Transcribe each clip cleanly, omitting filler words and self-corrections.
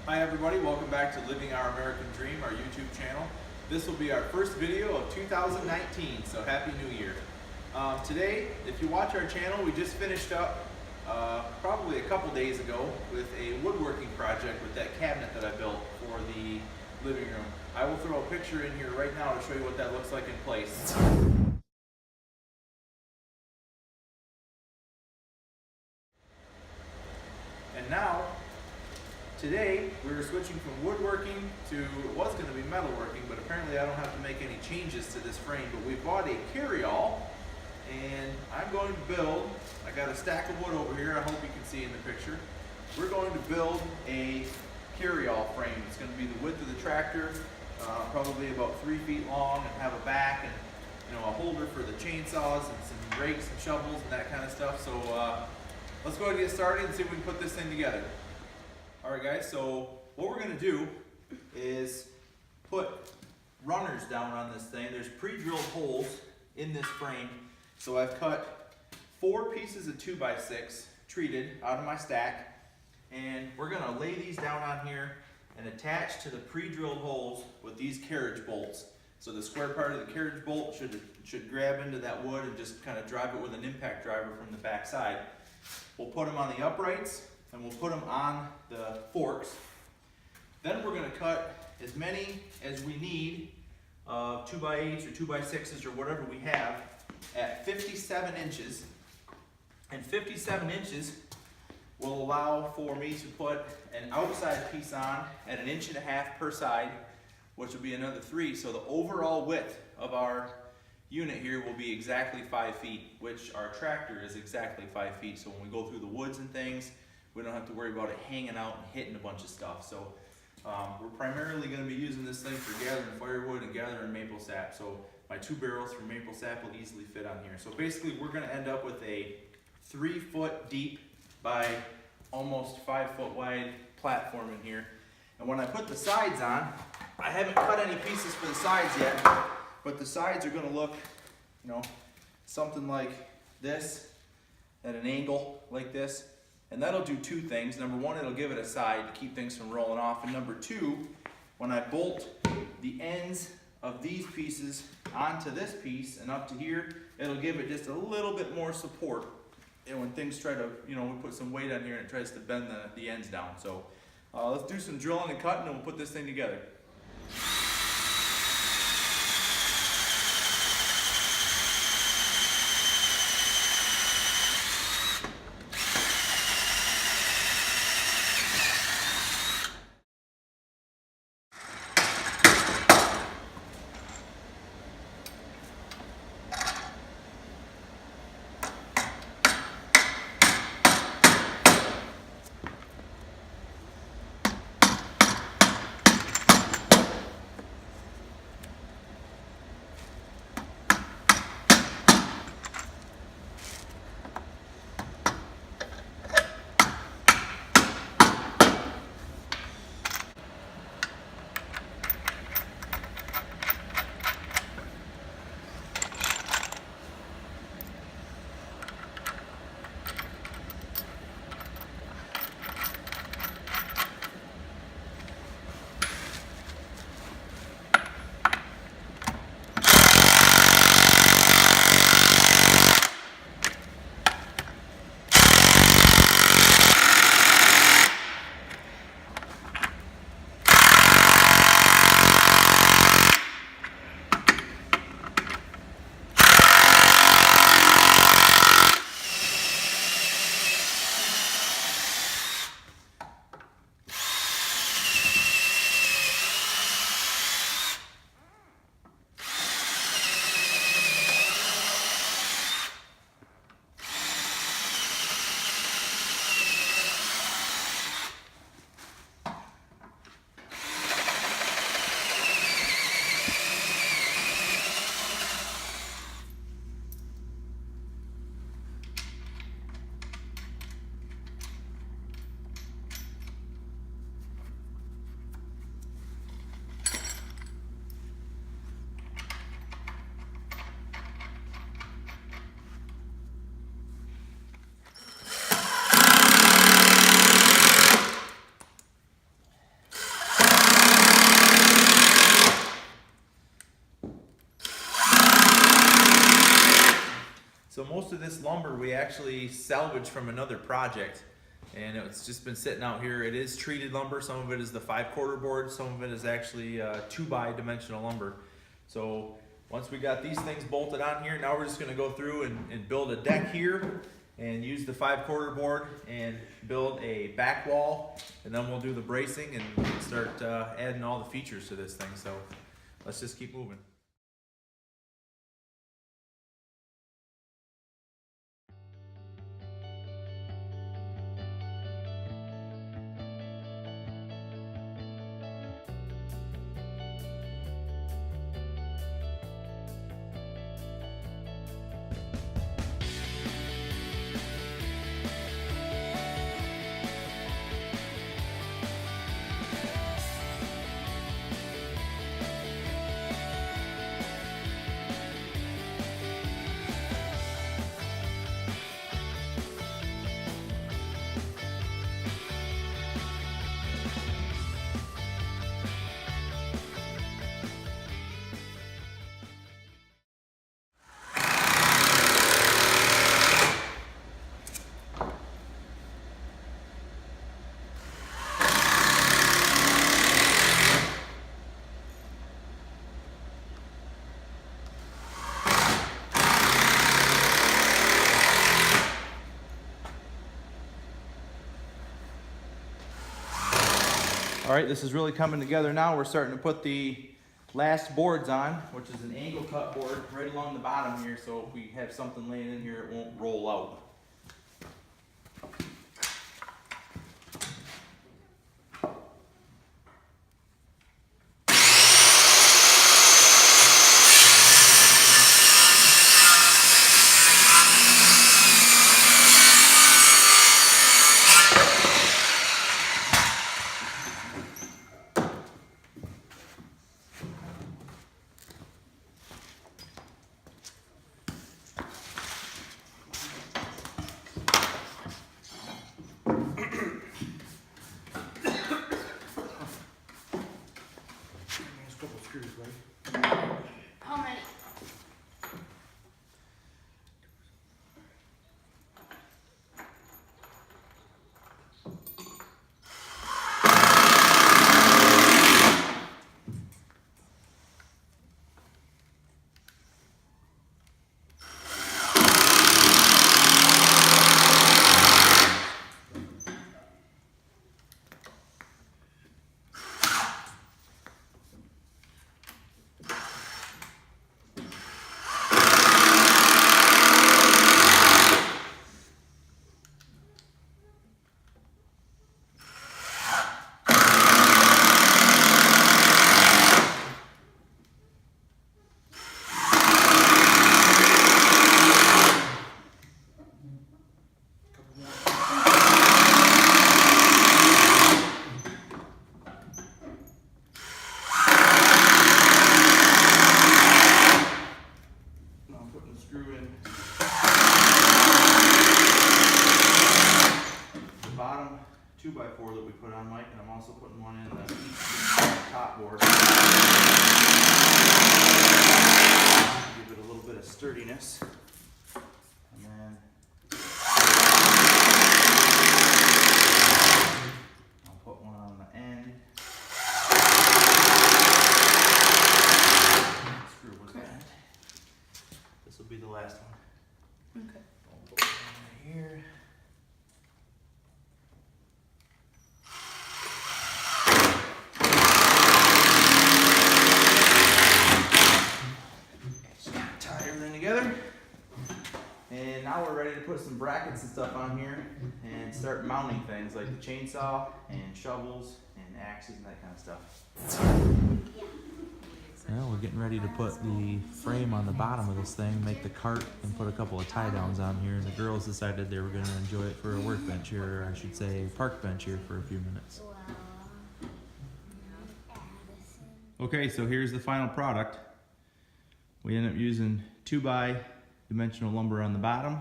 Hi everybody, welcome back to Living Our American Dream, our YouTube channel. This will be our first video of 2019, so Happy New Year. Today, if you watch our channel, we just finished up probably a couple days ago with a woodworking project with that cabinet that I built for the living room. I will throw a picture in here right now to show you what that looks like in place. And now, today, we're switching from woodworking to, it was going to be metalworking, but apparently I don't have to make any changes to this frame, but we bought a carryall, and I'm going to build, I got a stack of wood over here, I hope you can see in the picture. We're going to build a carryall frame. It's going to be the width of the tractor, probably about 3 feet long, and have a back and a holder for the chainsaws and some rakes and shovels and that kind of stuff. So let's go ahead and get started and see if we can put this thing together. Alright guys, so what we're going to do is put runners down on this thing. There's pre-drilled holes in this frame. So I've cut 4 pieces of 2x6 treated out of my stack, and we're going to lay these down on here and attach to the pre-drilled holes with these carriage bolts. So the square part of the carriage bolt should grab into that wood and just kind of drive it with an impact driver from the back side. We'll put them on the uprights and we'll put them on the forks. Then we're going to cut as many as we need, 2x8s or 2x6s or whatever we have, at 57 inches. And 57 inches will allow for me to put an outside piece on at 1.5 inches per side, which will be another 3. So the overall width of our unit here will be exactly 5 feet, which our tractor is exactly 5 feet. So when we go through the woods and things, we don't have to worry about it hanging out and hitting a bunch of stuff. So we're primarily going to be using this thing for gathering firewood and gathering maple sap. So my 2 barrels for maple sap will easily fit on here. So basically we're going to end up with a 3 foot deep by almost 5 foot wide platform in here. And when I put the sides on, I haven't cut any pieces for the sides yet, but the sides are going to look, something like this at an angle like this. And that'll do 2 things. Number 1, it'll give it a side to keep things from rolling off. And number 2, when I bolt the ends of these pieces onto this piece and up to here, it'll give it just a little bit more support. And when things try to, we put some weight on here and it tries to bend the ends down. So let's do some drilling and cutting and we'll put this thing together. most of this lumber we actually salvaged from another project, and it's just been sitting out here. It is treated lumber. Some of it is the 5/4 board. Some of it is actually 2x dimensional lumber. So once we got these things bolted on here, now we're just going to go through and build a deck here and use the 5/4 board and build a back wall, and then we'll do the bracing and start adding all the features to this thing. So let's just keep moving. All right, this is really coming together now. We're starting to put the last boards on, which is an angle cut board right along the bottom here, so if we have something laying in here, it won't roll out. How many? Bottom 2x4 that we put on, Mike, and I'm also putting one in the top board. Give it a little bit of sturdiness. And then I'll put one on the end. Screw with that. This will be the last one. Okay. I'll put one right here. Together, and now we're ready to put some brackets and stuff on here and start mounting things like the chainsaw and shovels and axes and that kind of stuff. Well, we're getting ready to put the frame on the bottom of this thing, make the cart, and put a couple of tie downs on here, and the girls decided they were going to enjoy it for a workbench here, or I should say park bench here, for a few minutes. Okay, so here's the final product. We end up using 2x dimensional lumber on the bottom,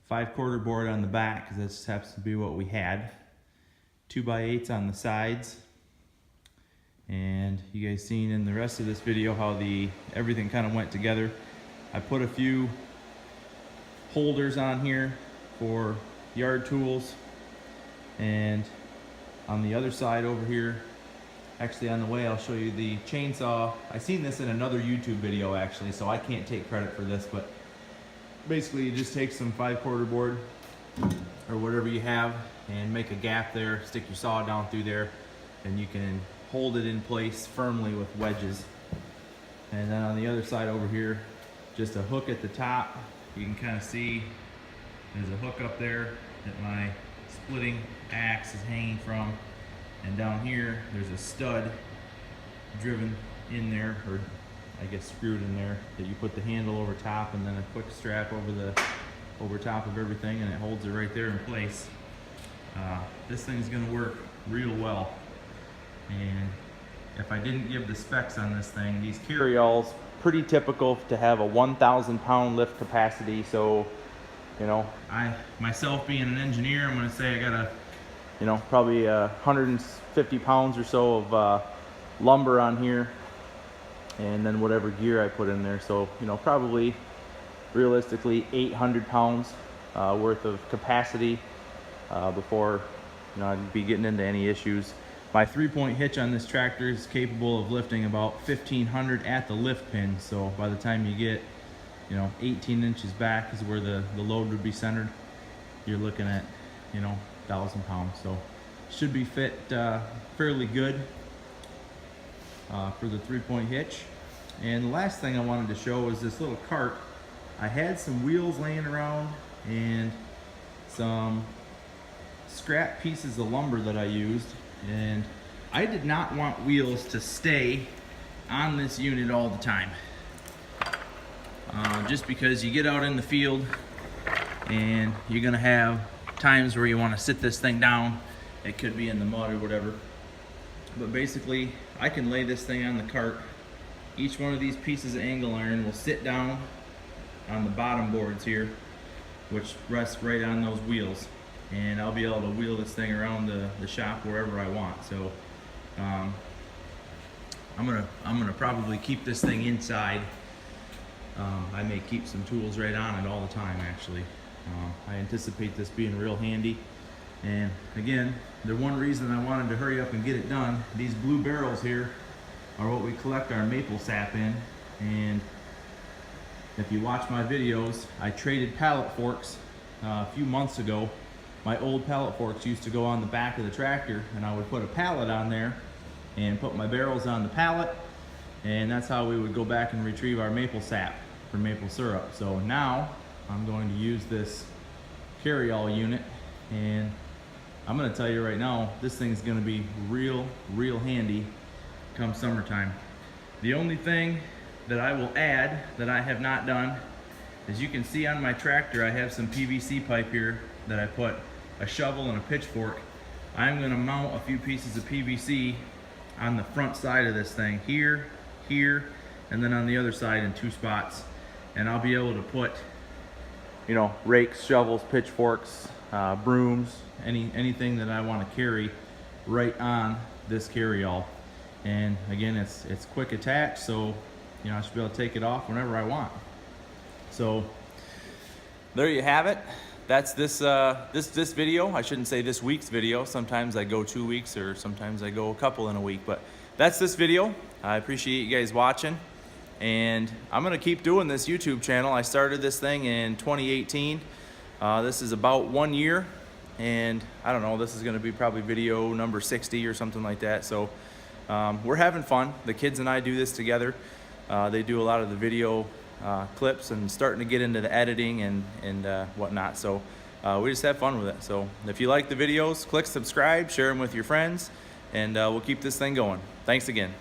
5/4 board on the back, because this happens to be what we had, 2x8s on the sides, and you guys seen in the rest of this video how everything kind of went together. I put a few holders on here for yard tools. And on the other side over here, actually on the way I'll show you the chainsaw. I seen this in another YouTube video actually, so I can't take credit for this, but basically you just take some 5/4 board or whatever you have and make a gap there, stick your saw down through there, and you can hold it in place firmly with wedges. And then on the other side over here, just a hook at the top. You can kind of see there's a hook up there that my splitting axe is hanging from. And down here, there's a stud driven in there, or I guess screwed in there, that you put the handle over top and then a quick strap over top of everything, and it holds it right there in place. This thing's gonna work real well. And if I didn't give the specs on this thing, these carryalls, pretty typical to have a 1,000 pound lift capacity. So, you know, myself being an engineer, I'm gonna say I got a, you know, probably 150 pounds or so of lumber on here, and then whatever gear I put in there. So, you know, probably realistically 800 pounds worth of capacity before, you know, I'd be getting into any issues. My 3-point hitch on this tractor is capable of lifting about 1,500 at the lift pin. So by the time you get, you know, 18 inches back is where the load would be centered. You're looking at, you know, 1,000 pounds. So should be fit fairly good for the 3-point hitch. And the last thing I wanted to show is this little cart. I had some wheels laying around and some scrap pieces of lumber that I used, and I did not want wheels to stay on this unit all the time. Just because you get out in the field and you're gonna have times where you want to sit this thing down. It could be in the mud or whatever. But basically, I can lay this thing on the cart. Each one of these pieces of angle iron will sit down on the bottom boards here, which rest right on those wheels. And I'll be able to wheel this thing around the shop wherever I want. So I'm gonna probably keep this thing inside. I may keep some tools right on it all the time actually. I anticipate this being real handy. And again, the one reason I wanted to hurry up and get it done, these blue barrels here are what we collect our maple sap in. And if you watch my videos, I traded pallet forks a few months ago. My old pallet forks used to go on the back of the tractor, and I would put a pallet on there and put my barrels on the pallet, and that's how we would go back and retrieve our maple sap for maple syrup. So now I'm going to use this carryall unit, and I'm going to tell you right now, this thing's going to be real handy come summertime. The only thing that I will add that I have not done, as you can see on my tractor, I have some PVC pipe here that I put a shovel and a pitchfork. I'm going to mount a few pieces of PVC on the front side of this thing, here, and then on the other side in 2 spots. And I'll be able to put, you know, rakes, shovels, pitchforks, brooms, anything that I want to carry right on this carryall. And again, it's quick attach, so you know I should be able to take it off whenever I want. So there you have it. That's this video. I shouldn't say this week's video. Sometimes I go 2 weeks, or sometimes I go a couple in a week, but that's this video. I appreciate you guys watching, and I'm gonna keep doing this YouTube channel. I started this thing in 2018. This is about 1 year, and I don't know, this is gonna be probably video number 60 or something like that. So we're having fun. The kids and I do this together. They do a lot of the video clips and starting to get into the editing and whatnot. So we just have fun with it. So if you like the videos, click subscribe, share them with your friends, and we'll keep this thing going. Thanks again.